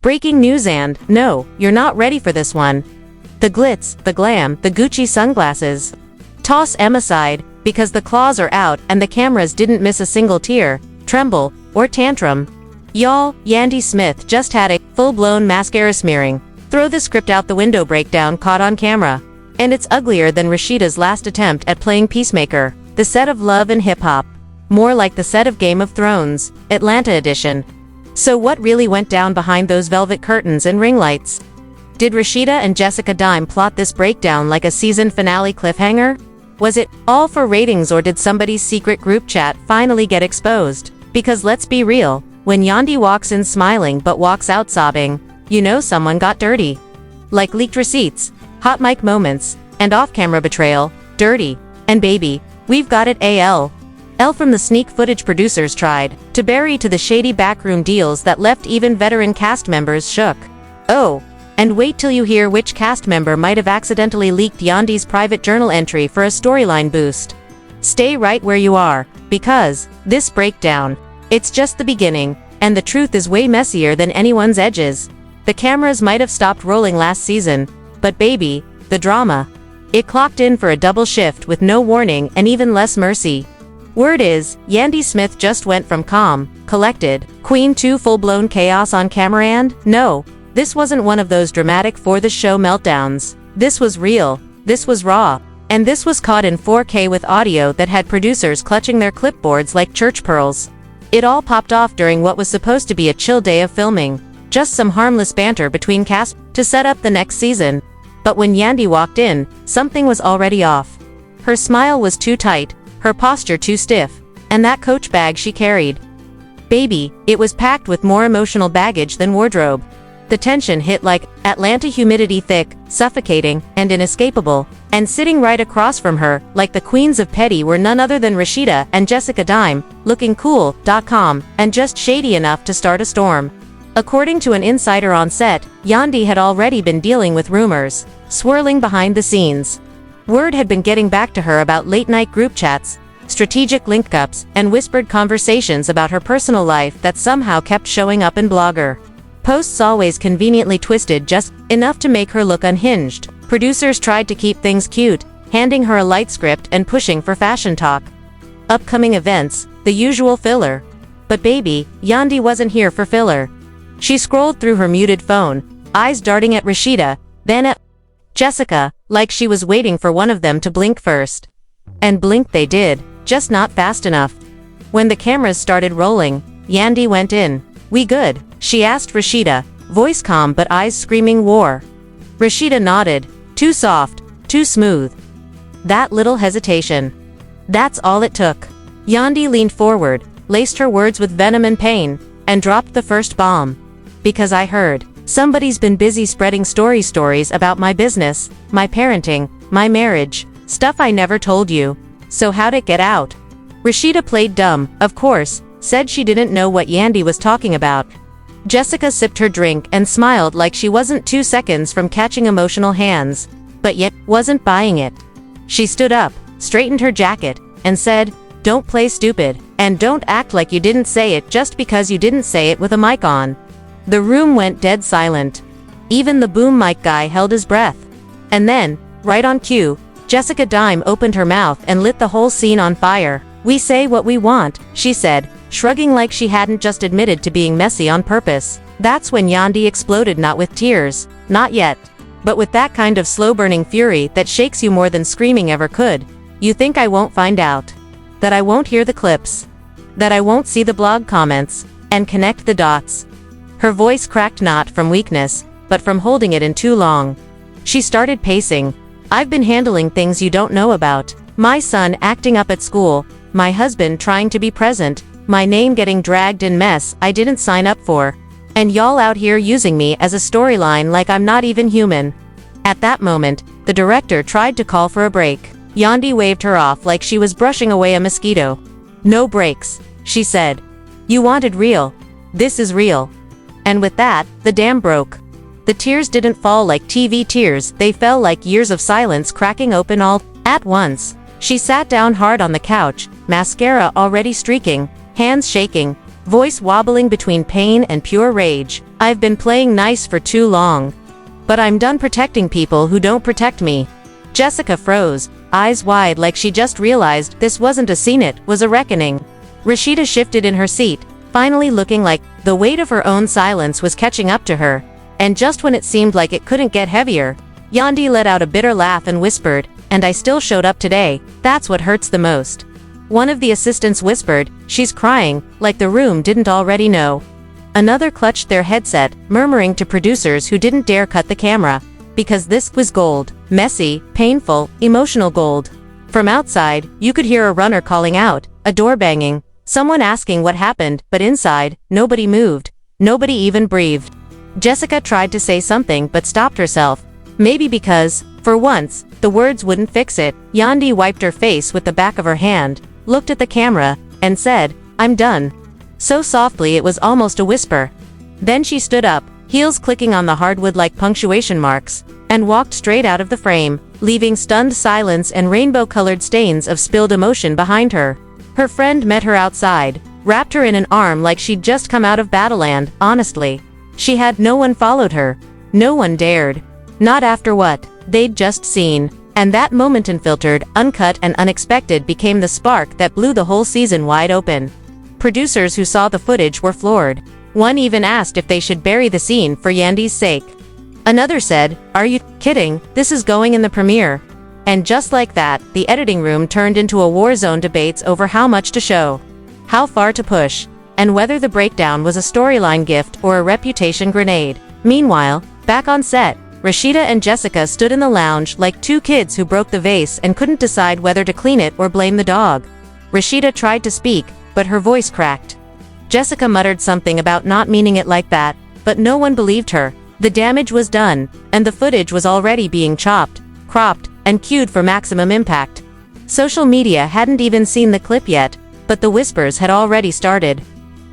Breaking news and, no, you're not ready for this one. The glitz, the glam, the Gucci sunglasses. Toss M aside, because the claws are out and the cameras didn't miss a single tear, tremble, or tantrum. Y'all, Yandy Smith just had a full-blown mascara smearing. Throw the script out the window breakdown caught on camera. And it's uglier than Rasheeda's last attempt at playing Peacemaker, the set of Love and Hip Hop. More like the set of Game of Thrones, Atlanta edition. So what really went down behind those velvet curtains and ring lights? Did Rasheeda and Jessica Dime plot this breakdown like a season finale cliffhanger? Was it all for ratings, or did somebody's secret group chat finally get exposed? Because let's be real, when Yandy walks in smiling but walks out sobbing, you know someone got dirty. Like leaked receipts, hot mic moments, and off-camera betrayal, dirty. And baby, we've got it AL. L from the sneak footage producers tried to bury to the shady backroom deals that left even veteran cast members shook. Oh, and wait till you hear which cast member might have accidentally leaked Yandy's private journal entry for a storyline boost. Stay right where you are, because this breakdown, it's just the beginning, and the truth is way messier than anyone's edges. The cameras might have stopped rolling last season, but baby, the drama. It clocked in for a double shift with no warning and even less mercy. Word is, Yandy Smith just went from calm, collected, queen to full-blown chaos on camera, and no, this wasn't one of those dramatic for-the-show meltdowns. This was real, this was raw, and this was caught in 4K with audio that had producers clutching their clipboards like church pearls. It all popped off during what was supposed to be a chill day of filming, just some harmless banter between cast to set up the next season. But when Yandy walked in, something was already off. Her smile was too tight, her posture too stiff, and that coach bag she carried. Baby, it was packed with more emotional baggage than wardrobe. The tension hit like Atlanta humidity, thick, suffocating, and inescapable, and sitting right across from her, like the queens of petty, were none other than Rasheeda and Jessica Dime, looking cool, calm, and just shady enough to start a storm. According to an insider on set, Yandy had already been dealing with rumors, swirling behind the scenes. Word had been getting back to her about late-night group chats, strategic link-ups, and whispered conversations about her personal life that somehow kept showing up in Blogger posts, always conveniently twisted just enough to make her look unhinged. Producers tried to keep things cute, handing her a light script and pushing for fashion talk. Upcoming events, the usual filler. But baby, Yandy wasn't here for filler. She scrolled through her muted phone, eyes darting at Rasheeda, then at Jessica, like she was waiting for one of them to blink first. And blink they did, just not fast enough. When the cameras started rolling, Yandy went in. "We good?" she asked Rasheeda, voice calm but eyes screaming war. Rasheeda nodded. Too soft, too smooth. That little hesitation. That's all it took. Yandy leaned forward, laced her words with venom and pain, and dropped the first bomb. "Because I heard. Somebody's been busy spreading stories about my business, my parenting, my marriage, stuff I never told you. So how'd it get out?" Rasheeda played dumb, of course, said she didn't know what Yandy was talking about. Jessica sipped her drink and smiled like she wasn't 2 seconds from catching emotional hands, but yet wasn't buying it. She stood up, straightened her jacket, and said, "Don't play stupid, and don't act like you didn't say it just because you didn't say it with a mic on." The room went dead silent. Even the boom mic guy held his breath. And then, right on cue, Jessica Dime opened her mouth and lit the whole scene on fire. "We say what we want," she said, shrugging like she hadn't just admitted to being messy on purpose. That's when Yandy exploded, not with tears, not yet, but with that kind of slow-burning fury that shakes you more than screaming ever could. "You think I won't find out? That I won't hear the clips? That I won't see the blog comments, and connect the dots?" Her voice cracked not from weakness, but from holding it in too long. She started pacing. "I've been handling things you don't know about. My son acting up at school, my husband trying to be present, my name getting dragged in mess I didn't sign up for. And y'all out here using me as a storyline like I'm not even human." At that moment, the director tried to call for a break. Yandy waved her off like she was brushing away a mosquito. "No breaks," she said. "You wanted real. This is real." And with that, the dam broke. The tears didn't fall like TV tears, they fell like years of silence cracking open all at once. She sat down hard on the couch, mascara already streaking, hands shaking, voice wobbling between pain and pure rage. I've been playing nice for too long. But I'm done protecting people who don't protect me. Jessica froze, eyes wide like she just realized this wasn't a scene, it was a reckoning. Rasheeda shifted in her seat, finally looking like the weight of her own silence was catching up to her. And just when it seemed like it couldn't get heavier, Yandy let out a bitter laugh and whispered, "And I still showed up today, that's what hurts the most." One of the assistants whispered, "She's crying," like the room didn't already know. Another clutched their headset, murmuring to producers who didn't dare cut the camera, because this was gold, messy, painful, emotional gold. From outside, you could hear a runner calling out, a door banging, someone asking what happened, but inside, nobody moved, nobody even breathed. Jessica tried to say something but stopped herself, maybe because, for once, the words wouldn't fix it. Yandy wiped her face with the back of her hand, looked at the camera, and said, "I'm done." So softly it was almost a whisper. Then she stood up, heels clicking on the hardwood like punctuation marks, and walked straight out of the frame, leaving stunned silence and rainbow-colored stains of spilled emotion behind her. Her friend met her outside, wrapped her in an arm like she'd just come out of Battleland. Honestly, she had no one followed her. No one dared. Not after what they'd just seen. And that moment, unfiltered, uncut and unexpected, became the spark that blew the whole season wide open. Producers who saw the footage were floored. One even asked if they should bury the scene for Yandy's sake. Another said, "Are you kidding? This is going in the premiere." And just like that, the editing room turned into a war zone, debates over how much to show, how far to push, and whether the breakdown was a storyline gift or a reputation grenade. Meanwhile, back on set, Rasheeda and Jessica stood in the lounge like two kids who broke the vase and couldn't decide whether to clean it or blame the dog. Rasheeda tried to speak, but her voice cracked. Jessica muttered something about not meaning it like that, but no one believed her. The damage was done, and the footage was already being chopped, cropped, and cued for maximum impact. Social media hadn't even seen the clip yet, but the whispers had already started.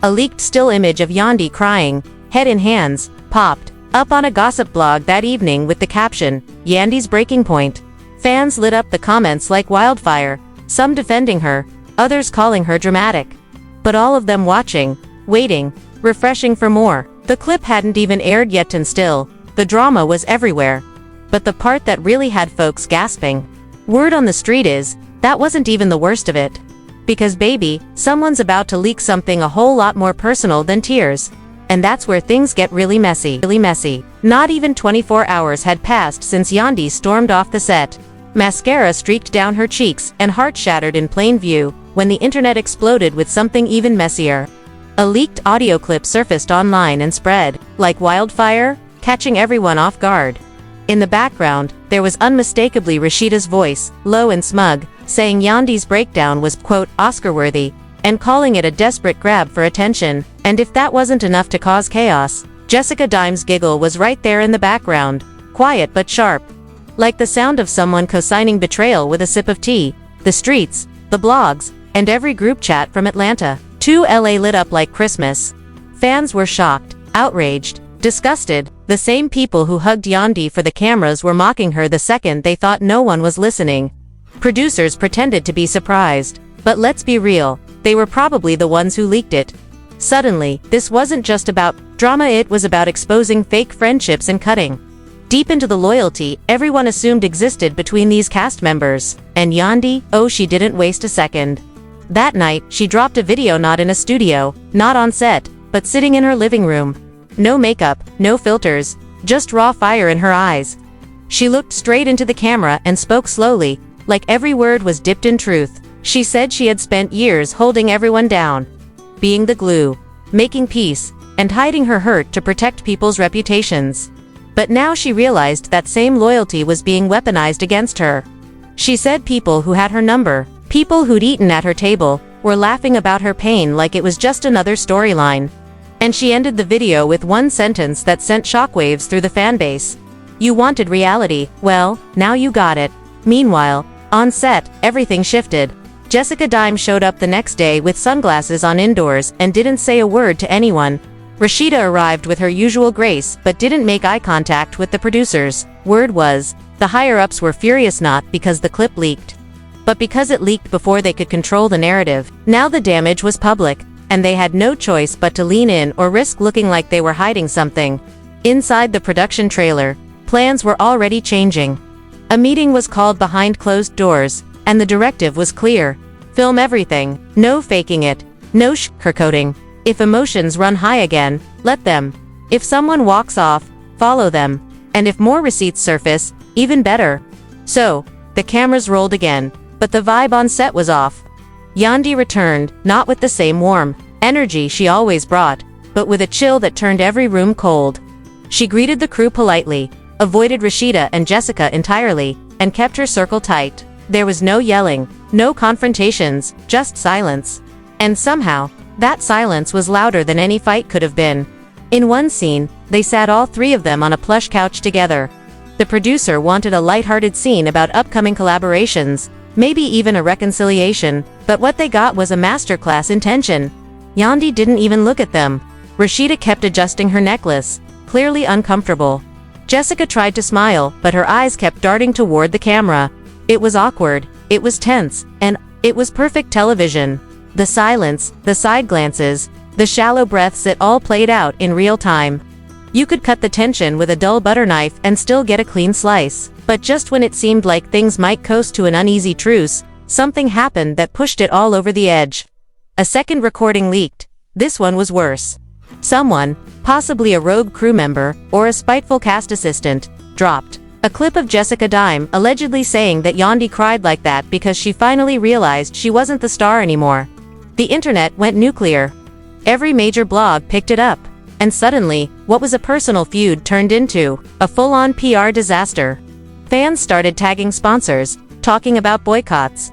A leaked still image of Yandy crying, head in hands, popped up on a gossip blog that evening with the caption, "Yandy's breaking point." Fans lit up the comments like wildfire, some defending her, others calling her dramatic. But all of them watching, waiting, refreshing for more. The clip hadn't even aired yet, and still, the drama was everywhere. But the part that really had folks gasping, word on the street is, that wasn't even the worst of it. Because baby, someone's about to leak something a whole lot more personal than tears. And that's where things get really messy. Not even 24 hours had passed since Yandy stormed off the set. Mascara streaked down her cheeks and heart shattered in plain view, when the internet exploded with something even messier. A leaked audio clip surfaced online and spread, like wildfire, catching everyone off guard. In the background, there was unmistakably Rasheeda's voice, low and smug, saying Yandy's breakdown was, quote, Oscar-worthy, and calling it a desperate grab for attention. And if that wasn't enough to cause chaos, Jessica Dime's giggle was right there in the background, quiet but sharp. Like the sound of someone co-signing betrayal with a sip of tea. The streets, the blogs, and every group chat from Atlanta to LA lit up like Christmas. Fans were shocked, outraged, disgusted. The same people who hugged Yandy for the cameras were mocking her the second they thought no one was listening. Producers pretended to be surprised. But let's be real, they were probably the ones who leaked it. Suddenly, this wasn't just about drama, it was about exposing fake friendships and cutting deep into the loyalty everyone assumed existed between these cast members. And Yandy, oh, she didn't waste a second. That night, she dropped a video not in a studio, not on set, but sitting in her living room. No makeup, no filters, just raw fire in her eyes. She looked straight into the camera and spoke slowly, like every word was dipped in truth. She said she had spent years holding everyone down, being the glue, making peace, and hiding her hurt to protect people's reputations. But now she realized that same loyalty was being weaponized against her. She said people who had her number, people who'd eaten at her table, were laughing about her pain like it was just another storyline. And she ended the video with one sentence that sent shockwaves through the fanbase. "You wanted reality, well, now you got it." Meanwhile, on set, everything shifted. Jessica Dime showed up the next day with sunglasses on indoors and didn't say a word to anyone. Rasheeda arrived with her usual grace but didn't make eye contact with the producers. Word was, the higher-ups were furious not because the clip leaked, but because it leaked before they could control the narrative. Now the damage was public. and they had no choice but to lean in or risk looking like they were hiding something. Inside the production trailer, plans were already changing. A meeting was called behind closed doors, and the directive was clear. Film everything, no faking it, no sugarcoating. If emotions run high again, let them. If someone walks off, follow them. And if more receipts surface, even better. So, the cameras rolled again, but the vibe on set was off. Yandy returned, not with the same warm energy she always brought, but with a chill that turned every room cold. She greeted the crew politely, avoided Rasheeda and Jessica entirely, and kept her circle tight. There was no yelling, no confrontations, just silence. And somehow, that silence was louder than any fight could have been. In one scene, they sat all three of them on a plush couch together. The producer wanted a lighthearted scene about upcoming collaborations, maybe even a reconciliation, but what they got was a masterclass in tension. Yandy didn't even look at them. Rasheeda kept adjusting her necklace, clearly uncomfortable. Jessica tried to smile, but her eyes kept darting toward the camera. It was awkward, it was tense, and it was perfect television. The silence, the side glances, the shallow breaths, it all played out in real time. You could cut the tension with a dull butter knife and still get a clean slice. But just when it seemed like things might coast to an uneasy truce, something happened that pushed it all over the edge. A second recording leaked. This one was worse. Someone, possibly a rogue crew member, or a spiteful cast assistant, dropped a clip of Jessica Dime allegedly saying that Yandy cried like that because she finally realized she wasn't the star anymore. The internet went nuclear. Every major blog picked it up. And suddenly, what was a personal feud turned into a full-on PR disaster. Fans started tagging sponsors, talking about boycotts,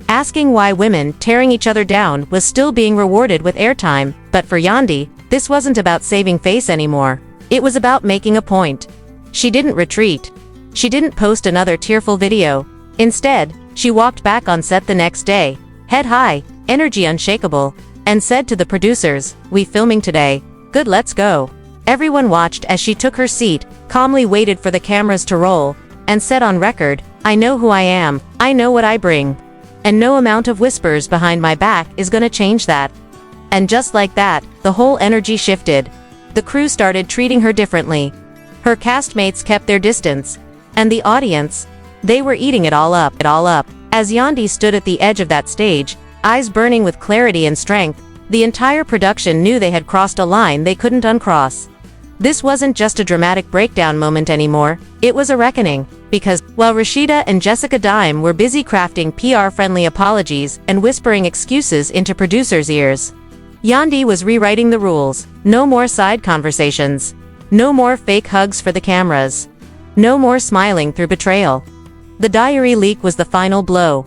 asking why women tearing each other down was still being rewarded with airtime. But for Yandy, this wasn't about saving face anymore. It was about making a point. She didn't retreat. She didn't post another tearful video. Instead, she walked back on set the next day, head high, energy unshakable, and said to the producers, "We filming today. Good, let's go." Everyone watched as she took her seat, calmly waited for the cameras to roll, and said on record, "I know who I am, I know what I bring. And no amount of whispers behind my back is gonna change that." And just like that, the whole energy shifted. The crew started treating her differently. Her castmates kept their distance. And the audience, they were eating it all up. As Yandy stood at the edge of that stage, eyes burning with clarity and strength, the entire production knew they had crossed a line they couldn't uncross. This wasn't just a dramatic breakdown moment anymore, it was a reckoning. Because, while Rasheeda and Jessica Dime were busy crafting PR-friendly apologies and whispering excuses into producers' ears, Yandy was rewriting the rules. No more side conversations. No more fake hugs for the cameras. No more smiling through betrayal. The diary leak was the final blow.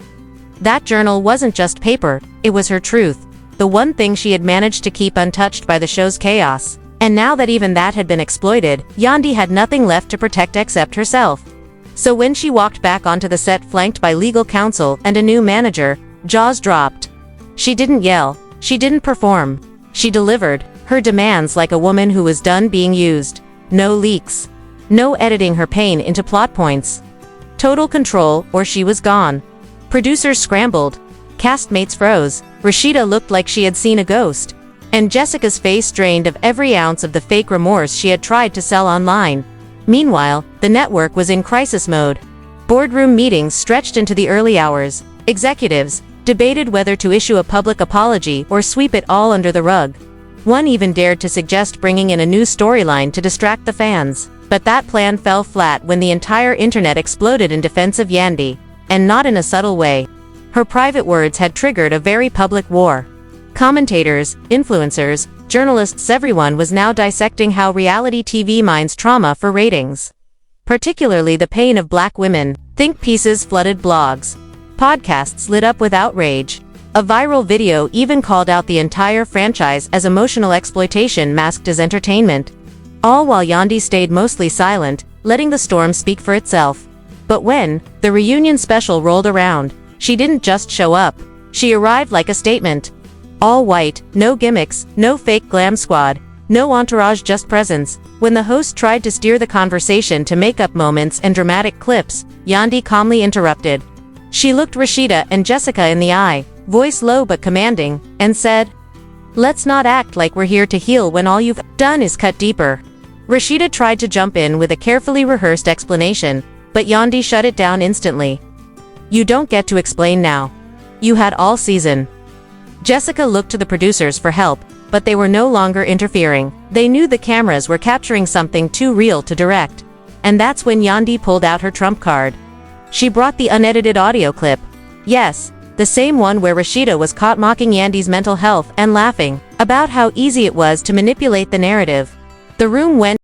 That journal wasn't just paper, it was her truth. The one thing she had managed to keep untouched by the show's chaos. And now that even that had been exploited, Yandy had nothing left to protect except herself. So when she walked back onto the set flanked by legal counsel and a new manager, jaws dropped. She didn't yell, she didn't perform. She delivered her demands like a woman who was done being used. No leaks. No editing her pain into plot points. Total control, or she was gone. Producers scrambled. Castmates froze. Rasheeda looked like she had seen a ghost. And Jessica's face drained of every ounce of the fake remorse she had tried to sell online. Meanwhile, the network was in crisis mode. Boardroom meetings stretched into the early hours. Executives debated whether to issue a public apology or sweep it all under the rug. One even dared to suggest bringing in a new storyline to distract the fans. But that plan fell flat when the entire internet exploded in defense of Yandy. And not in a subtle way. Her private words had triggered a very public war. Commentators, influencers, journalists, everyone was now dissecting how reality TV mines trauma for ratings. Particularly the pain of Black women. Think pieces flooded blogs. Podcasts lit up with outrage. A viral video even called out the entire franchise as emotional exploitation masked as entertainment. All while Yandy stayed mostly silent, letting the storm speak for itself. But when the reunion special rolled around, she didn't just show up. She arrived like a statement. All white, no gimmicks, no fake glam squad, no entourage, just presence. When the host tried to steer the conversation to make-up moments and dramatic clips, Yandy calmly interrupted. She looked Rasheeda and Jessica in the eye, voice low but commanding, and said, Let's not act like we're here to heal when all you've done is cut deeper. Rasheeda tried to jump in with a carefully rehearsed explanation, but Yandy shut it down instantly. You don't get to explain now. You had all season. Jessica looked to the producers for help, but they were no longer interfering. They knew the cameras were capturing something too real to direct. And that's when Yandy pulled out her trump card. She brought the unedited audio clip. Yes, the same one where Rasheeda was caught mocking Yandy's mental health and laughing about how easy it was to manipulate the narrative. The room went